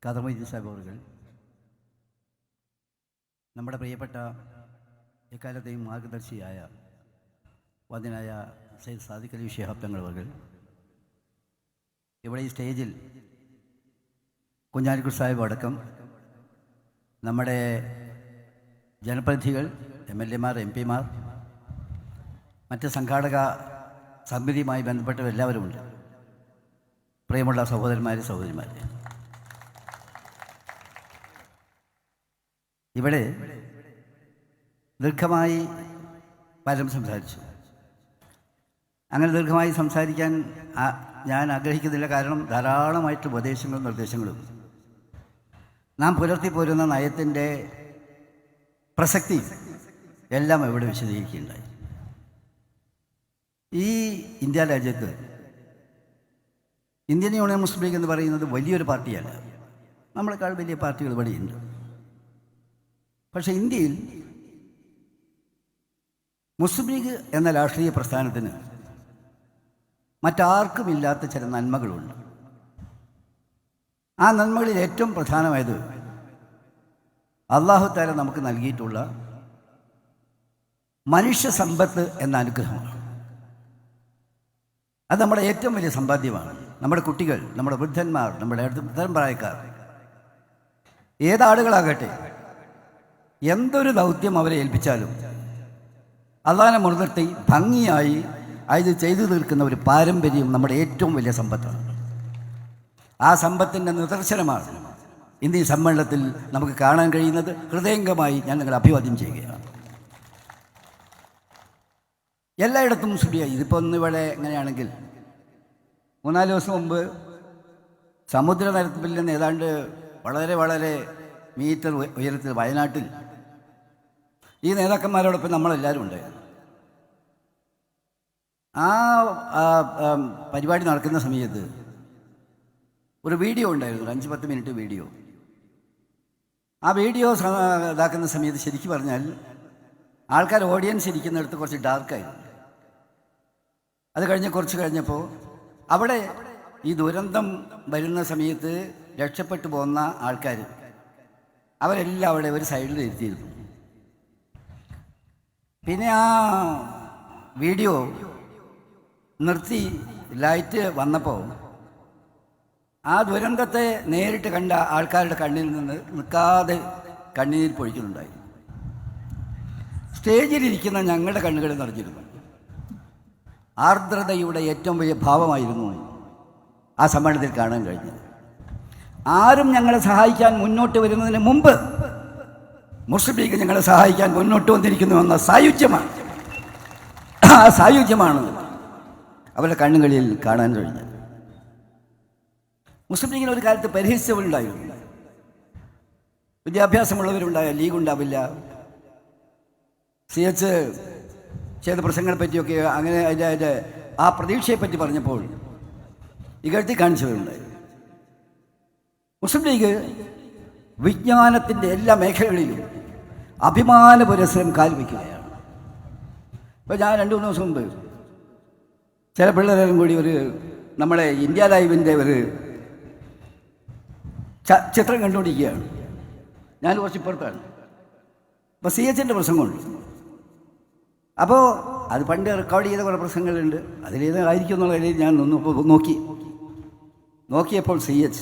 ഖാദർ മൊയ്തീൻ സാഹിബ് അവர்கள், നമ്മുടെ പ്രിയപ്പെട്ട എക്കാലത്തെയും മാർഗദർശിയായ വന്ദനായ സയ്യിദ് സാദിഖ് അലി ശിഹാബ് തങ്ങൾ അവர்கள், ഇവിടെ ഈ സ്റ്റേജിൽ കുഞ്ഞാലിക്കുട്ടി സാഹിബ് അടക്കം നമ്മുടെ ജനപ്രതിനിധികൾ, MLA മാർ, MP മാർ, മറ്റ് സംഘാടക സമിതിയുമായി ബന്ധപ്പെട്ടവരെല്ലാവരുമുണ്ട്. പ്രിയമുള്ള സഹോദരന്മാരെ, സഹോദരിമാരെ, ഇവിടെ ദീർഘമായി പലരും സംസാരിച്ചു. അങ്ങനെ ദീർഘമായി സംസാരിക്കാൻ ഞാൻ ആഗ്രഹിക്കുന്നില്ല. കാരണം ധാരാളമായിട്ട് ഉപദേശങ്ങളും നിർദ്ദേശങ്ങളും നാം പുലർത്തിപ്പോരുന്ന നയത്തിൻ്റെ പ്രസക്തി എല്ലാം ഇവിടെ വിശദീകരിക്കുകയുണ്ടായി. ഈ ഇന്ത്യ രാജ്യത്ത് ഇന്ത്യൻ യൂണിയൻ മുസ്ലിം ലീഗ് എന്ന് പറയുന്നത് വലിയൊരു പാർട്ടിയല്ല. നമ്മളെക്കാൾ വലിയ പാർട്ടികൾ ഇവിടെയുണ്ട്. പക്ഷേ ഇന്ത്യയിൽ മുസ്ലിം ലീഗ് എന്ന രാഷ്ട്രീയ പ്രസ്ഥാനത്തിന് മറ്റാർക്കുമില്ലാത്ത ചില നന്മകളുണ്ട്. ആ നന്മകളിൽ ഏറ്റവും പ്രധാനമായത് അല്ലാഹു തആല നമുക്ക് നൽകിയിട്ടുള്ള മനുഷ്യ സമ്പത്ത് എന്ന അനുഗ്രഹമാണ്. അത് നമ്മുടെ ഏറ്റവും വലിയ സമ്പാദ്യമാണ്. നമ്മുടെ കുട്ടികൾ, നമ്മുടെ വൃദ്ധന്മാർ, നമ്മുടെ അടുത്ത പ്രായക്കാർ, ഏതാളുകളാകട്ടെ, എന്തൊരു ദൗത്യം അവരെ ഏൽപ്പിച്ചാലും അള്ളാഹനെ മുൻനിർത്തി ഭംഗിയായി അത് ചെയ്തു തീർക്കുന്ന ഒരു പാരമ്പര്യം നമ്മുടെ ഏറ്റവും വലിയ സമ്പത്താണ്. ആ സമ്പത്തിൻ്റെ നിദർശനമാണ് ഇന്ന് ഈ സമ്മേളനത്തിൽ നമുക്ക് കാണാൻ കഴിയുന്നത്. ഹൃദയംഗമായി ഞാൻ നിങ്ങളെ അഭിവാദ്യം ചെയ്യുകയാണ്. എല്ലായിടത്തും ശരിയായി. ഇതിപ്പോൾ ഒന്നിവിടെ എങ്ങനെയാണെങ്കിൽ 3-4 ദിവസം മുമ്പ് സമുദ്രനിരപ്പിൽ നിന്ന് ഏതാണ്ട് വളരെ വളരെ മീറ്റർ ഉയരത്തിൽ വയനാട്ടിൽ ഈ നേതാക്കന്മാരോടൊപ്പം നമ്മളെല്ലാവരും ഉണ്ട്. ആ പരിപാടി നടക്കുന്ന സമയത്ത് ഒരു വീഡിയോ ഉണ്ടായിരുന്നു, 5-10 മിനിറ്റ് വീഡിയോ. ആ വീഡിയോ ഇതാക്കുന്ന സമയത്ത് ശരിക്കും പറഞ്ഞാൽ ആൾക്കാർ ഓഡിയൻസ് ഇരിക്കുന്നിടത്ത് കുറച്ച് ഡാർക്കായിരുന്നു. അത് കുറച്ച് കഴിഞ്ഞപ്പോൾ അവിടെ ഈ ദുരന്തം വരുന്ന സമയത്ത് രക്ഷപ്പെട്ടു പോകുന്ന ആൾക്കാർ അവരെല്ലാം അവിടെ ഒരു സൈഡിൽ ഇരുത്തിയിരുന്നു. പിന്നെ ആ വീഡിയോ നിർത്തി ലൈറ്റ് വന്നപ്പോൾ ആ ദുരന്തത്തെ നേരിട്ട് കണ്ട ആൾക്കാരുടെ കണ്ണിൽ നിന്ന് നിൽക്കാതെ കണ്ണീർ പൊഴിക്കുന്നുണ്ടായി. സ്റ്റേജിലിരിക്കുന്ന ഞങ്ങളുടെ കണ്ണുകൾ നിറഞ്ഞിരുന്നു. ആർദ്രതയുടെ ഏറ്റവും വലിയ ഭാവമായിരുന്നു ആ സമ്മേളനത്തിൽ കാണാൻ കഴിഞ്ഞത്. ആരും ഞങ്ങളെ സഹായിക്കാൻ മുന്നോട്ട് വരുന്നതിന് മുമ്പ് മുസ്ലിം ലീഗ് ഞങ്ങളെ സഹായിക്കാൻ മുന്നോട്ട് വന്നിരിക്കുന്നു എന്ന സായുജ്യമാണ്. ആ സായുജ്യമാണ് അവരുടെ കണ്ണുകളിൽ കാണാൻ കഴിഞ്ഞത്. മുസ്ലിം ലീഗിന് ഒരു കാലത്ത് പരിഹസിച്ചവരുണ്ടായിരുന്നു. വിദ്യാഭ്യാസമുള്ളവരുണ്ടായ ലീഗ് ഉണ്ടാവില്ല. CH ചെയ്ത പ്രസംഗങ്ങളെ പറ്റിയൊക്കെ അങ്ങനെ അതിൻ്റെ ആ പ്രതീക്ഷയെപ്പറ്റി പറഞ്ഞപ്പോൾ ഇകഴ്ത്തി കാണിച്ചവരുണ്ടായി. മുസ്ലിം ലീഗ് വിജ്ഞാനത്തിൻ്റെ എല്ലാ മേഖലകളിലും അഭിമാന പുരസ്സരം കാൽവയ്ക്കുകയാണ്. ഇപ്പോൾ ഞാൻ 2-3 ദിവസം മുമ്പ് ചില പിള്ളേരും കൂടി ഒരു നമ്മുടെ ഇന്ത്യ ലൈവിൻ്റെ ഒരു ചിത്രം കണ്ടുകൊണ്ടിരിക്കുകയാണ്. ഞാൻ കുറച്ച് ഇപ്പുറത്താണ്. അപ്പോൾ CHൻ്റെ പ്രസംഗമുണ്ട്. അപ്പോൾ അത് പണ്ട് റെക്കോർഡ് ചെയ്ത കുറേ പ്രസംഗങ്ങളുണ്ട്. അതിലേതായിരിക്കും എന്നുള്ള രീതിയിൽ ഞാൻ നോക്കിയപ്പോൾ CH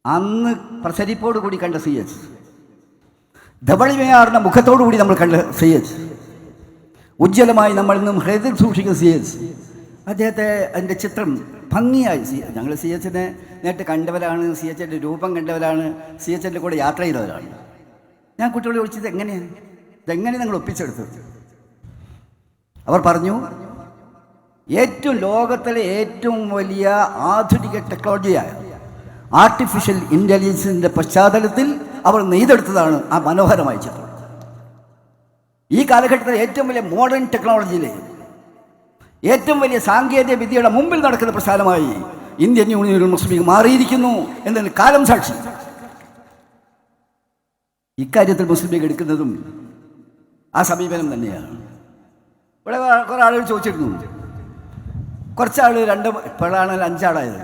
അന്ന് പ്രസരിപ്പോടു കൂടി കണ്ട CH, ധവളിമയാർന്ന മുഖത്തോടു കൂടി നമ്മൾ കണ്ട CH, ഉജ്ജ്വലമായി നമ്മൾ ഇന്നും ഹൃദയത്തിൽ സൂക്ഷിക്കുന്ന CH, അദ്ദേഹത്തെ അതിൻ്റെ ചിത്രം ഭംഗിയായി ഞങ്ങൾ CHനെ നേരിട്ട് കണ്ടവരാണ്, CHൻ്റെ രൂപം കണ്ടവരാണ്, CHൻ്റെ കൂടെ യാത്ര ചെയ്തവരാണ്. ഞാൻ കുട്ടികളെ വിളിച്ചത് ഇതെങ്ങനെ നിങ്ങൾ ഒപ്പിച്ചെടുത്തത്? അവർ പറഞ്ഞു, ലോകത്തിലെ ഏറ്റവും വലിയ ആധുനിക ടെക്നോളജിയായ ആർട്ടിഫിഷ്യൽ ഇൻ്റലിജൻസിൻ്റെ പശ്ചാത്തലത്തിൽ അവർ നെയ്തെടുത്തതാണ് ആ മനോഹരമായ ചിത്രം. ഈ കാലഘട്ടത്തിലെ ഏറ്റവും വലിയ മോഡേൺ ടെക്നോളജിയിലെ ഏറ്റവും വലിയ സാങ്കേതിക വിദ്യയുടെ മുമ്പിൽ നടക്കുന്ന പ്രസ്ഥാനമായി ഇന്ത്യൻ യൂണിയൻ മുസ്ലിം ലീഗ് മാറിയിരിക്കുന്നു എന്നതിന് കാലം സാക്ഷി. ഇക്കാര്യത്തിൽ മുസ്ലിം ലീഗ് എടുക്കുന്നതും ആ സമീപനം തന്നെയാണ്. ഇവിടെ കുറേ ആളുകൾ ചോദിച്ചിരുന്നു, കുറച്ചാൾ 2 ഇപ്പോഴാണ് 5 ആളായത്,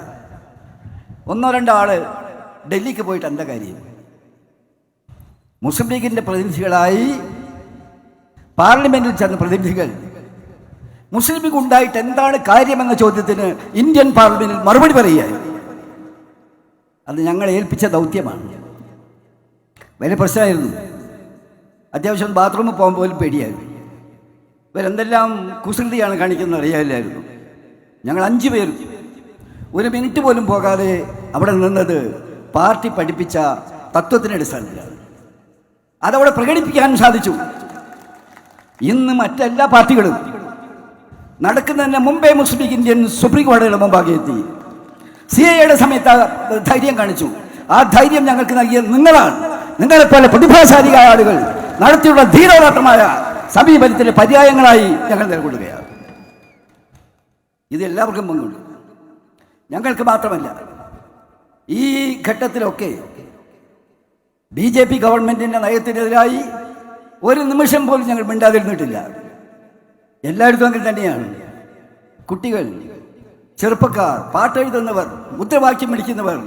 1-2 ആൾ ഡൽഹിക്ക് പോയിട്ട് എന്താ കാര്യം? മുസ്ലിം ലീഗിൻ്റെ പ്രതിനിധികളായി പാർലമെന്റിൽ ചെന്ന പ്രതിനിധികൾ മുസ്ലിം ലീഗ് ഉണ്ടായിട്ട് എന്താണ് കാര്യമെന്ന ചോദ്യത്തിന് ഇന്ത്യൻ പാർലമെന്റിൽ മറുപടി പറയുകയായി. അത് ഞങ്ങളെ ഏൽപ്പിച്ച ദൗത്യമാണ്. വലിയ പ്രശ്നമായിരുന്നു. അത്യാവശ്യം ബാത്റൂമിൽ പോകാൻ പോലും പേടിയായിരുന്നു. ഇവരെന്തെല്ലാം കുസൃതിയാണ് കാണിക്കുന്നത് അറിയാമില്ലായിരുന്നു. ഞങ്ങൾ 5 പേരും 1 മിനിറ്റ് പോലും പോകാതെ അവിടെ നിന്നത് പാർട്ടി പഠിപ്പിച്ച തത്വത്തിൻ്റെ അടിസ്ഥാനത്തിലാണ്. അതവിടെ പ്രകടിപ്പിക്കാൻ സാധിച്ചു. ഇന്ന് മറ്റെല്ലാ പാർട്ടികളും നടക്കുന്നതിന് മുമ്പേ മുസ്ലിം ലീഗ് ഇന്ത്യൻ സുപ്രീം കോടതിയുടെ മുമ്പാകെ എത്തി. CAA സമയത്ത് ധൈര്യം കാണിച്ചു. ആ ധൈര്യം ഞങ്ങൾക്ക് നൽകിയത് നിങ്ങളാണ്. നിങ്ങളെപ്പോലെ പ്രതിഭാശാലിയായ ആളുകൾ നടത്തിയുള്ള ധീരോദാത്തമായ സമീപനത്തിൻ്റെ പര്യായങ്ങളായി ഞങ്ങൾ നിലകൊള്ളുകയാണ്. ഇത് എല്ലാവർക്കും പങ്കുണ്ട്. ഞങ്ങൾക്ക് മാത്രമല്ല. ഈ ഘട്ടത്തിലൊക്കെ BJP ഗവൺമെൻറ്റിൻ്റെ നയത്തിനെതിരായി ഒരു നിമിഷം പോലും ഞങ്ങൾ മിണ്ടാതിരുന്നിട്ടില്ല. എല്ലായിടത്തും അങ്ങനെ തന്നെയാണ്. കുട്ടികൾ, ചെറുപ്പക്കാർ, പാട്ടെഴുതുന്നവർ, മുദ്രാവാക്യം പിടിക്കുന്നവർ,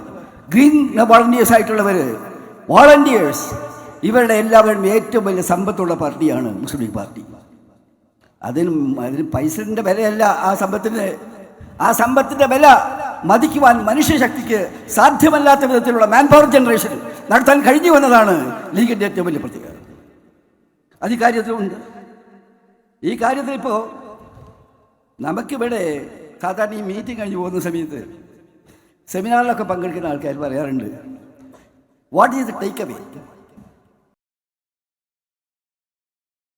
ഗ്രീൻ വോളണ്ടിയേഴ്സ് ആയിട്ടുള്ളവർ, വോളണ്ടിയേഴ്സ്, ഇവരുടെ എല്ലാവരും ഏറ്റവും വലിയ സമ്പത്തുള്ള പാർട്ടിയാണ് മുസ്ലിം ലീഗ് പാർട്ടി. അതിന് പൈസൻ്റെ വിലയല്ല ആ സമ്പത്തിൻ്റെ വില മതിക്കുവാൻ മനുഷ്യശക്തിക്ക് സാധ്യമല്ലാത്ത വിധത്തിലുള്ള മാൻ പവർ ജനറേഷൻ നടത്താൻ കഴിഞ്ഞു എന്നതാണ് ലീഗിൻ്റെ ഏറ്റവും വലിയ പ്രത്യേകത. അത് ഈ കാര്യത്തിലുണ്ട്. ഈ കാര്യത്തിൽ ഇപ്പോൾ നമുക്കിവിടെ സാധാരണ ഈ മീറ്റിംഗ് കഴിഞ്ഞ് പോകുന്ന സമയത്ത് സെമിനാറിലൊക്കെ പങ്കെടുക്കുന്ന ആൾക്കാർ പറയാറുണ്ട്, what is the take away?